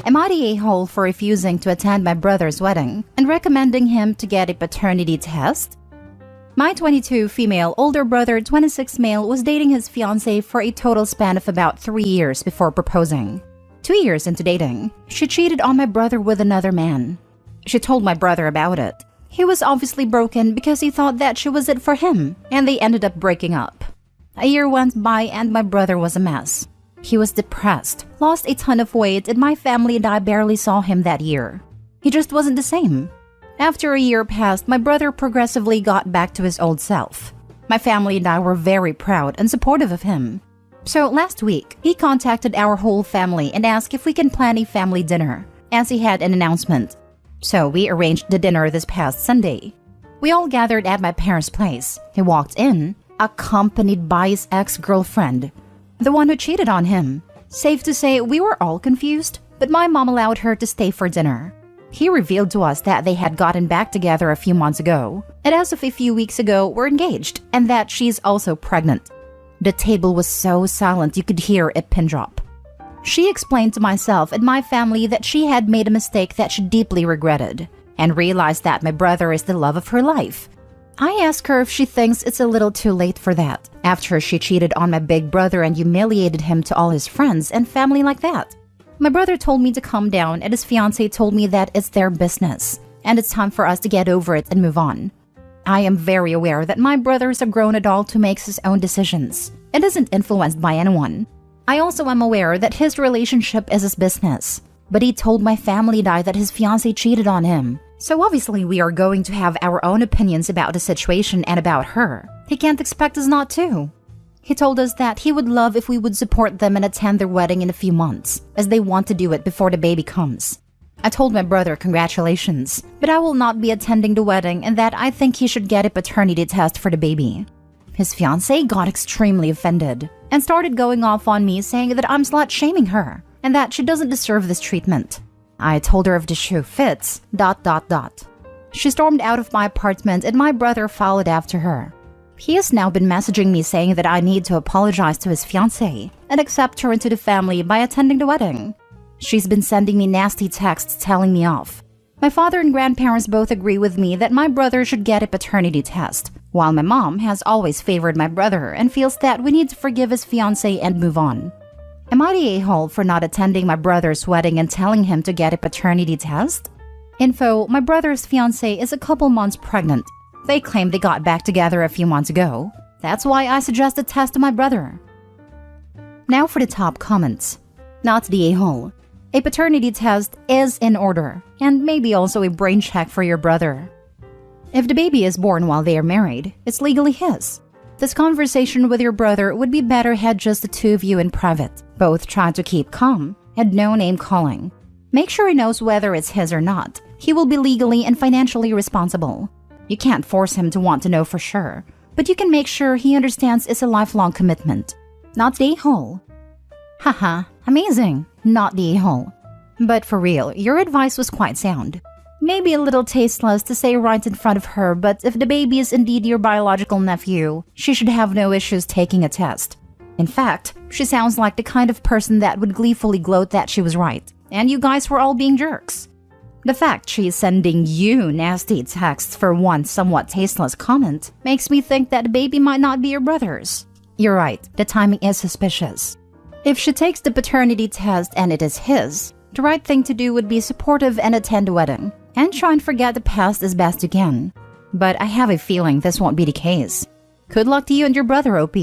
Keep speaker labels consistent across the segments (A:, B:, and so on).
A: Am I the a-hole for refusing to attend my brother's wedding and recommending him to get a paternity test? My 22 female older brother, 26 male, was dating his fiancée for a total span of about 3 years before proposing. 2 years into dating, she cheated on my brother with another man. She told my brother about it. He was obviously broken because he thought that she was it for him, and they ended up breaking up. A year went by and my brother was a mess. He was depressed, lost a ton of weight, and my family and I barely saw him that year. He just wasn't the same. After a year passed, my brother progressively got back to his old self. My family and I were very proud and supportive of him. So last week, he contacted our whole family and asked if we can plan a family dinner, as he had an announcement. So we arranged the dinner this past Sunday. We all gathered at my parents' place. He walked in, accompanied by his ex-girlfriend, the one who cheated on him. Safe to say, we were all confused, but my mom allowed her to stay for dinner. He revealed to us that they had gotten back together a few months ago, and as of a few weeks ago, were engaged, and that she's also pregnant. The table was so silent you could hear a pin drop. She explained to myself and my family that she had made a mistake that she deeply regretted, and realized that my brother is the love of her life. I asked her if she thinks it's a little too late for that, after she cheated on my big brother and humiliated him to all his friends and family like that. My brother told me to calm down, and his fiancée told me that it's their business, and it's time for us to get over it and move on. I am very aware that my brother is a grown adult who makes his own decisions and isn't influenced by anyone. I also am aware that his relationship is his business, but he told my family and I that his fiancée cheated on him. So obviously we are going to have our own opinions about the situation and about her. He can't expect us not to. He told us that he would love if we would support them and attend their wedding in a few months, as they want to do it before the baby comes. I told my brother congratulations, but I will not be attending the wedding and that I think he should get a paternity test for the baby. His fiancée got extremely offended and started going off on me, saying that I'm slut-shaming her and that she doesn't deserve this treatment. I told her if the shoe fits, ... She stormed out of my apartment and my brother followed after her. He has now been messaging me saying that I need to apologize to his fiancée and accept her into the family by attending the wedding. She's been sending me nasty texts telling me off. My father and grandparents both agree with me that my brother should get a paternity test, while my mom has always favored my brother and feels that we need to forgive his fiancée and move on. Am I the a-hole for not attending my brother's wedding and telling him to get a paternity test? Info: my brother's fiancée is a couple months pregnant. They claim they got back together a few months ago. That's why I suggest a test to my brother. Now for the top comments. Not the a-hole. A paternity test is in order, and maybe also a brain check for your brother. If the baby is born while they are married, it's legally his. This conversation with your brother would be better had just the two of you in private, both trying to keep calm and no name calling. Make sure he knows whether it's his or not. He will be legally and financially responsible. You can't force him to want to know for sure, but you can make sure he understands it's a lifelong commitment. Not the a-hole. Haha, amazing. Not the a-hole. But for real, your advice was quite sound. Maybe a little tasteless to say right in front of her, but if the baby is indeed your biological nephew, she should have no issues taking a test. In fact, she sounds like the kind of person that would gleefully gloat that she was right, and you guys were all being jerks. The fact she is sending you nasty texts for one somewhat tasteless comment makes me think that the baby might not be your brother's. You're right, the timing is suspicious. If she takes the paternity test and it is his, the right thing to do would be supportive and attend the wedding, and try and forget the past as best you can. But I have a feeling this won't be the case. Good luck to you and your brother, OP.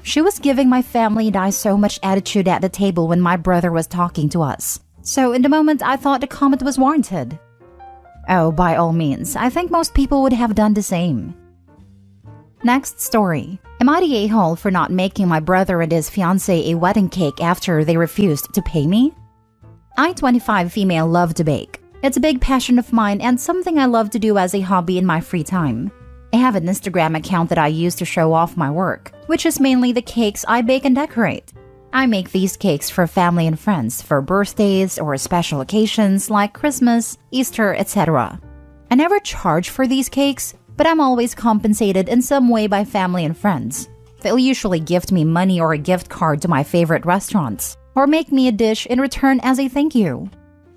A: She was giving my family and I so much attitude at the table when my brother was talking to us. So in the moment, I thought the comment was warranted. Oh, by all means, I think most people would have done the same. Next story. Am I the a-hole for not making my brother and his fiancée a wedding cake after they refused to pay me? I, 25 female, love to bake. It's a big passion of mine and something I love to do as a hobby in my free time. I have an Instagram account that I use to show off my work, which is mainly the cakes I bake and decorate. I make these cakes for family and friends for birthdays or special occasions like Christmas, Easter, etc. I never charge for these cakes, but I'm always compensated in some way by family and friends. They'll usually gift me money or a gift card to my favorite restaurants. or make me a dish in return as a thank you.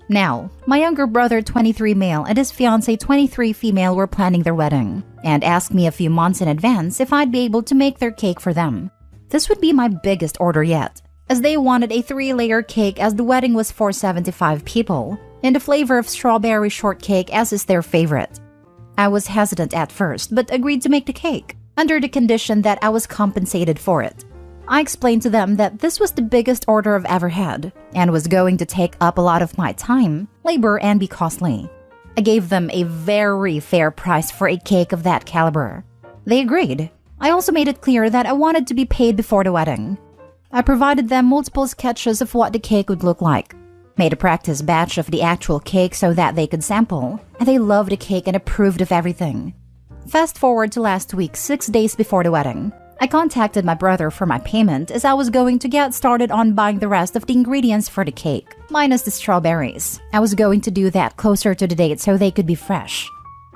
A: Now, my younger brother 23 male and his fiancée 23 female were planning their wedding and asked me a few months in advance if I'd be able to make their cake for them. This would be my biggest order yet, as they wanted a 3-layer cake as the wedding was for 75 people, and a flavor of strawberry shortcake as is their favorite. I was hesitant at first, but agreed to make the cake, under the condition that I was compensated for it. I explained to them that this was the biggest order I've ever had, and was going to take up a lot of my time, labor, and be costly. I gave them a very fair price for a cake of that caliber. They agreed. I also made it clear that I wanted to be paid before the wedding. I provided them multiple sketches of what the cake would look like, made a practice batch of the actual cake so that they could sample, and they loved the cake and approved of everything. Fast forward to last week, 6 days before the wedding. I contacted my brother for my payment as I was going to get started on buying the rest of the ingredients for the cake, minus the strawberries. I was going to do that closer to the date so they could be fresh.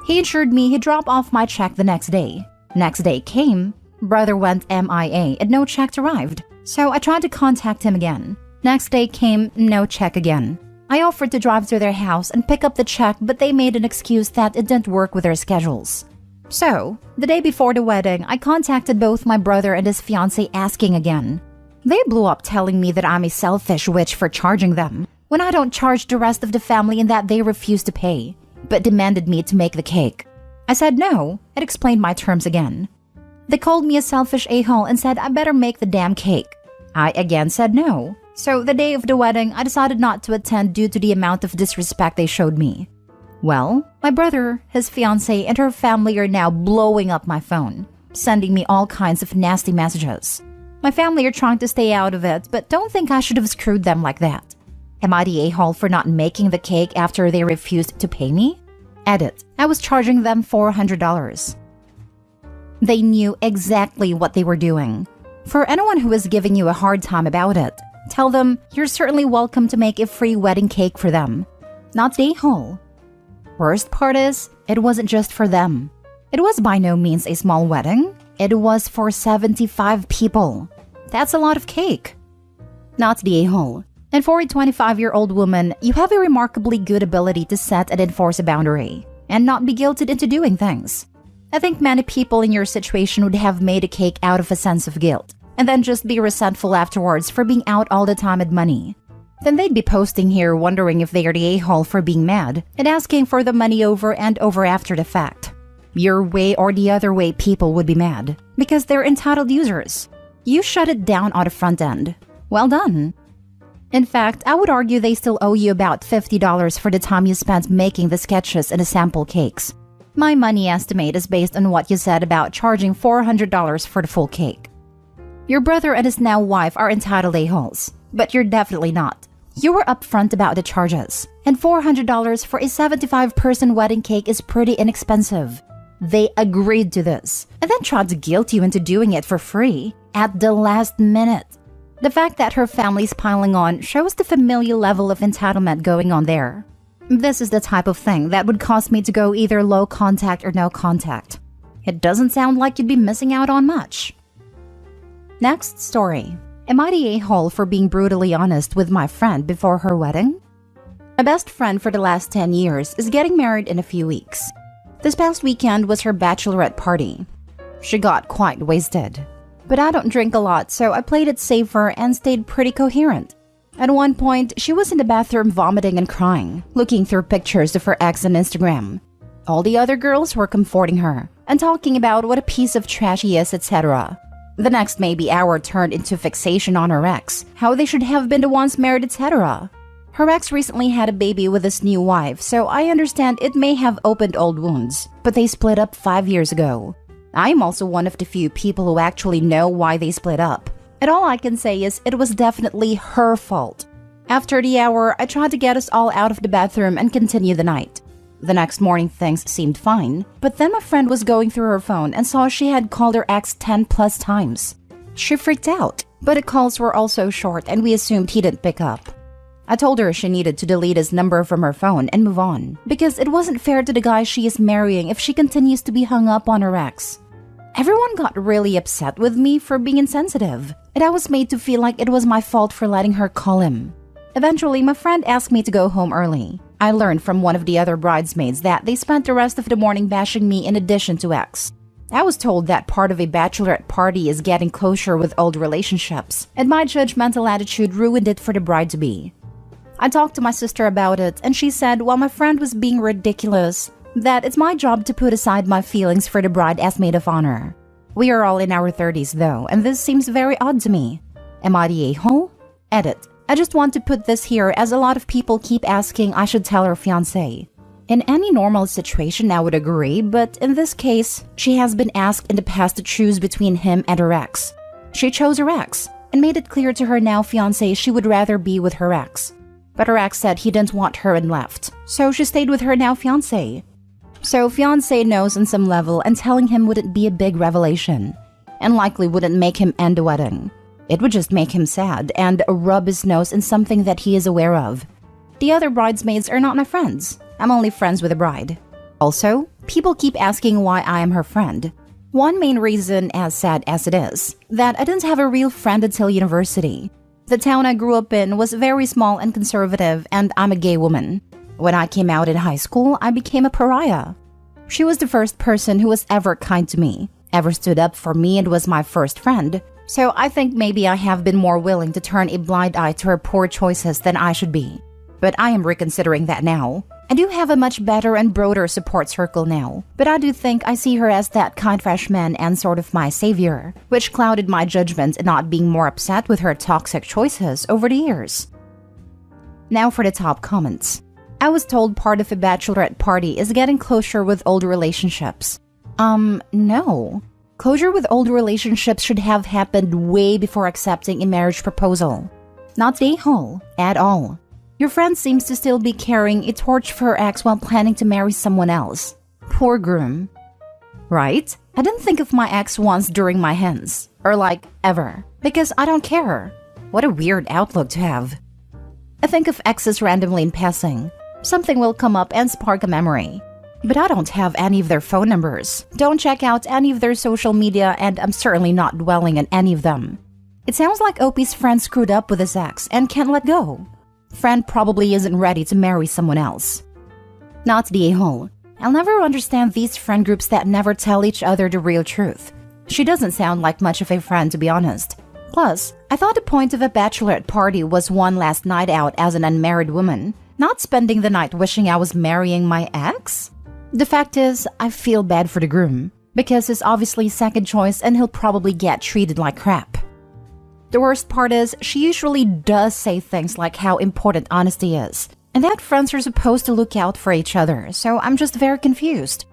A: He assured me he'd drop off my check the next day. Next day came, brother went MIA and no check arrived, so I tried to contact him again. Next day came, no check again. I offered to drive to their house and pick up the check, but they made an excuse that it didn't work with their schedules. So, the day before the wedding, I contacted both my brother and his fiancée asking again. They blew up telling me that I'm a selfish witch for charging them, when I don't charge the rest of the family and that they refuse to pay, but demanded me to make the cake. I said no, and explained my terms again. They called me a selfish a-hole and said I better make the damn cake. I again said no. So the day of the wedding, I decided not to attend due to the amount of disrespect they showed me. Well, my brother, his fiancée, and her family are now blowing up my phone, sending me all kinds of nasty messages. My family are trying to stay out of it, but don't think I should have screwed them like that. Am I the a-hole for not making the cake after they refused to pay me? Edit. I was charging them $400. They knew exactly what they were doing. For anyone who is giving you a hard time about it, tell them you're certainly welcome to make a free wedding cake for them. Not the a-hole. Worst part is, it wasn't just for them. It was by no means a small wedding. It was for 75 people. That's a lot of cake. Not the a-hole. And for a 25-year-old woman, you have a remarkably good ability to set and enforce a boundary, and not be guilted into doing things. I think many people in your situation would have made a cake out of a sense of guilt, and then just be resentful afterwards for being out all the time and money. Then they'd be posting here wondering if they are the a-hole for being mad, and asking for the money over and over after the fact. Your way or the other way people would be mad, because they're entitled users. You shut it down on the front end. Well done. In fact, I would argue they still owe you about $50 for the time you spent making the sketches and the sample cakes. My money estimate is based on what you said about charging $400 for the full cake. Your brother and his now wife are entitled a-holes, but you're definitely not. You were upfront about the charges, and $400 for a 75-person wedding cake is pretty inexpensive. They agreed to this, and then tried to guilt you into doing it for free at the last minute. The fact that her family's piling on shows the familial level of entitlement going on there. This is the type of thing that would cause me to go either low contact or no contact. It doesn't sound like you'd be missing out on much. Next story. Am I the a-hole for being brutally honest with my friend before her wedding? My best friend for the last 10 years is getting married in a few weeks. This past weekend was her bachelorette party. She got quite wasted. But I don't drink a lot, so I played it safer and stayed pretty coherent. At one point, she was in the bathroom vomiting and crying, looking through pictures of her ex on Instagram. All the other girls were comforting her and talking about what a piece of trash he is, etc. The next maybe hour turned into fixation on her ex, how they should have been the ones married, etc. Her ex recently had a baby with his new wife, so I understand it may have opened old wounds, but they split up 5 years ago. I'm also one of the few people who actually know why they split up. And all I can say is it was definitely her fault. After the hour, I tried to get us all out of the bathroom and continue the night. The next morning things seemed fine, but then my friend was going through her phone and saw she had called her ex 10 plus times. She freaked out, but the calls were also short and we assumed he didn't pick up. I told her she needed to delete his number from her phone and move on, because it wasn't fair to the guy she is marrying if she continues to be hung up on her ex. Everyone got really upset with me for being insensitive, and I was made to feel like it was my fault for letting her call him. Eventually, my friend asked me to go home early. I learned from one of the other bridesmaids that they spent the rest of the morning bashing me in addition to X. I was told that part of a bachelorette party is getting closure with old relationships, and my judgmental attitude ruined it for the bride-to-be. I talked to my sister about it, and she said while my friend was being ridiculous, that it's my job to put aside my feelings for the bride as maid of honor. We are all in our 30s though, and this seems very odd to me. Am I the a-hole? Edit. I just want to put this here as a lot of people keep asking I should tell her fiancé. In any normal situation I would agree, but in this case, she has been asked in the past to choose between him and her ex. She chose her ex, and made it clear to her now fiancé she would rather be with her ex. But her ex said he didn't want her and left, so she stayed with her now fiancé. So fiancé knows on some level, and telling him wouldn't be a big revelation, and likely wouldn't make him end the wedding. It would just make him sad and rub his nose in something that he is aware of. The other bridesmaids are not my friends. I'm only friends with the bride. Also, people keep asking why I am her friend. One main reason, as sad as it is, that I didn't have a real friend until university. The town I grew up in was very small and conservative, and I'm a gay woman. When I came out in high school, I became a pariah. She was the first person who was ever kind to me, ever stood up for me, and was my first friend. So I think maybe I have been more willing to turn a blind eye to her poor choices than I should be. But I am reconsidering that now. I do have a much better and broader support circle now, but I do think I see her as that kind freshman and sort of my savior, which clouded my judgment in not being more upset with her toxic choices over the years. Now for the top comments. I was told part of a bachelorette party is getting closure with old relationships. No. Closure with old relationships should have happened way before accepting a marriage proposal. Not the a-hole at all. Your friend seems to still be carrying a torch for her ex while planning to marry someone else. Poor groom. Right? I didn't think of my ex once during my hens. Or like, ever. Because I don't care. What a weird outlook to have. I think of exes randomly in passing. Something will come up and spark a memory. But I don't have any of their phone numbers, don't check out any of their social media, and I'm certainly not dwelling on any of them. It sounds like Opie's friend screwed up with his ex and can't let go. Friend probably isn't ready to marry someone else. Not the a-hole. I'll never understand these friend groups that never tell each other the real truth. She doesn't sound like much of a friend, to be honest. Plus, I thought the point of a bachelorette party was one last night out as an unmarried woman, not spending the night wishing I was marrying my ex. The fact is, I feel bad for the groom, because he's obviously second choice and he'll probably get treated like crap. The worst part is, she usually does say things like how important honesty is, and that friends are supposed to look out for each other, so I'm just very confused.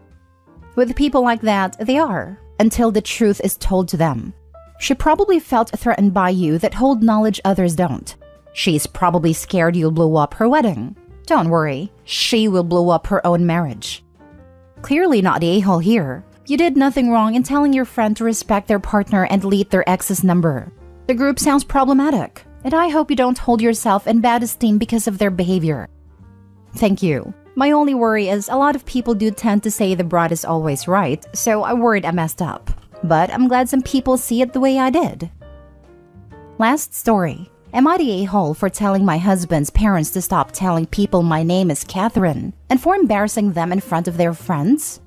A: With people like that, they are, until the truth is told to them. She probably felt threatened by you that hold knowledge others don't. She's probably scared you'll blow up her wedding. Don't worry, she will blow up her own marriage. Clearly not the a-hole here. You did nothing wrong in telling your friend to respect their partner and delete their ex's number. The group sounds problematic, and I hope you don't hold yourself in bad esteem because of their behavior. Thank you. My only worry is a lot of people do tend to say the bride is always right, so I worried I messed up. But I'm glad some people see it the way I did. Last story. Am I the a-hole for telling my husband's parents to stop telling people my name is Catherine and for embarrassing them in front of their friends?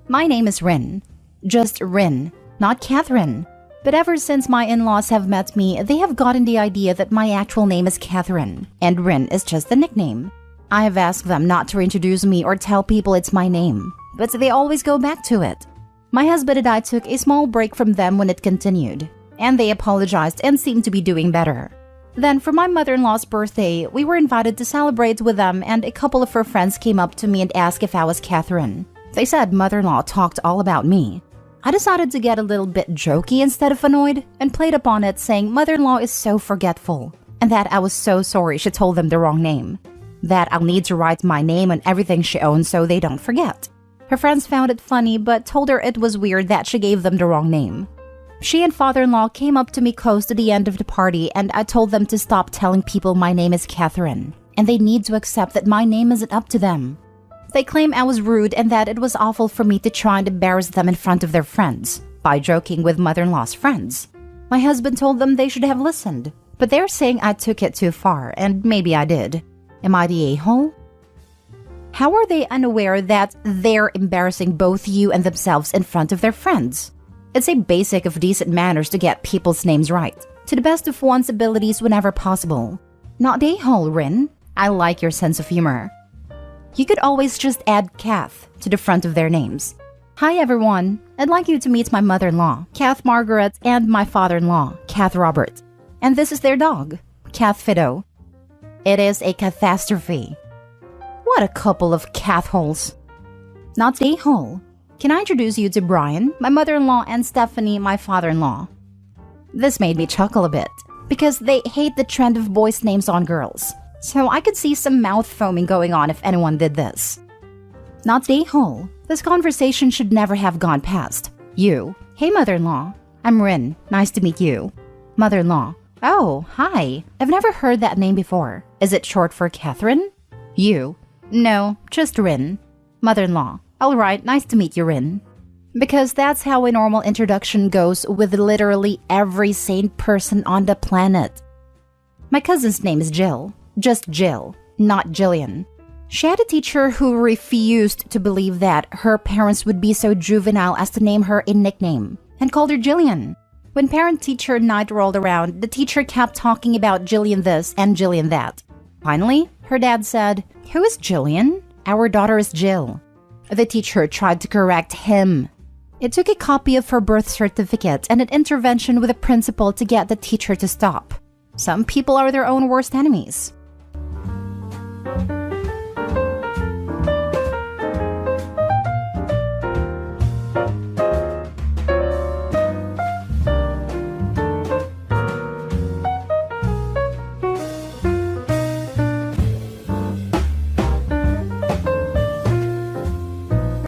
A: My name is Rin. Just Rin, not Catherine. But ever since my in-laws have met me, they have gotten the idea that my actual name is Catherine, and Rin is just the nickname. I have asked them not to introduce me or tell people it's my name, but they always go back to it. My husband and I took a small break from them when it continued, and they apologized and seemed to be doing better. Then for my mother-in-law's birthday, we were invited to celebrate with them, and a couple of her friends came up to me and asked if I was Catherine. They said mother-in-law talked all about me. I decided to get a little bit jokey instead of annoyed, and played upon it saying mother-in-law is so forgetful, and that I was so sorry she told them the wrong name. That I'll need to write my name on everything she owns so they don't forget. Her friends found it funny, but told her it was weird that she gave them the wrong name. She and father-in-law came up to me close to the end of the party, and I told them to stop telling people my name is Catherine, and they need to accept that my name isn't up to them. They claim I was rude and that it was awful for me to try and embarrass them in front of their friends by joking with mother-in-law's friends. My husband told them they should have listened, but they're saying I took it too far, and maybe I did. Am I the a-hole? How are they unaware that they're embarrassing both you and themselves in front of their friends? It's a basic of decent manners to get people's names right, to the best of one's abilities whenever possible. Not the a-hole, Rin. I like your sense of humor. You could always just add Kath to the front of their names. Hi everyone, I'd like you to meet my mother-in-law, Kath Margaret, and my father-in-law, Kath Robert. And this is their dog, Kath Fido. It is a catastrophe. What a couple of Kath holes. Not the hole. Can I introduce you to Brian, my mother-in-law, and Stephanie, my father-in-law? This made me chuckle a bit, because they hate the trend of boys' names on girls. So I could see some mouth foaming going on if anyone did this. Not the hole. This conversation should never have gone past. You. Hey, mother-in-law. I'm Rin. Nice to meet you. Mother-in-law. Oh, hi. I've never heard that name before. Is it short for Catherine? You. No, just Rin. Mother-in-law. All right, nice to meet you, Rin. Because that's how a normal introduction goes with literally every sane person on the planet. My cousin's name is Jill. Just Jill, not Jillian. She had a teacher who refused to believe that her parents would be so juvenile as to name her a nickname, and called her Jillian. When parent-teacher night rolled around, the teacher kept talking about Jillian this and Jillian that. Finally, her dad said, "Who is Jillian? Our daughter is Jill." The teacher tried to correct him. It took a copy of her birth certificate and an intervention with the principal to get the teacher to stop. Some people are their own worst enemies.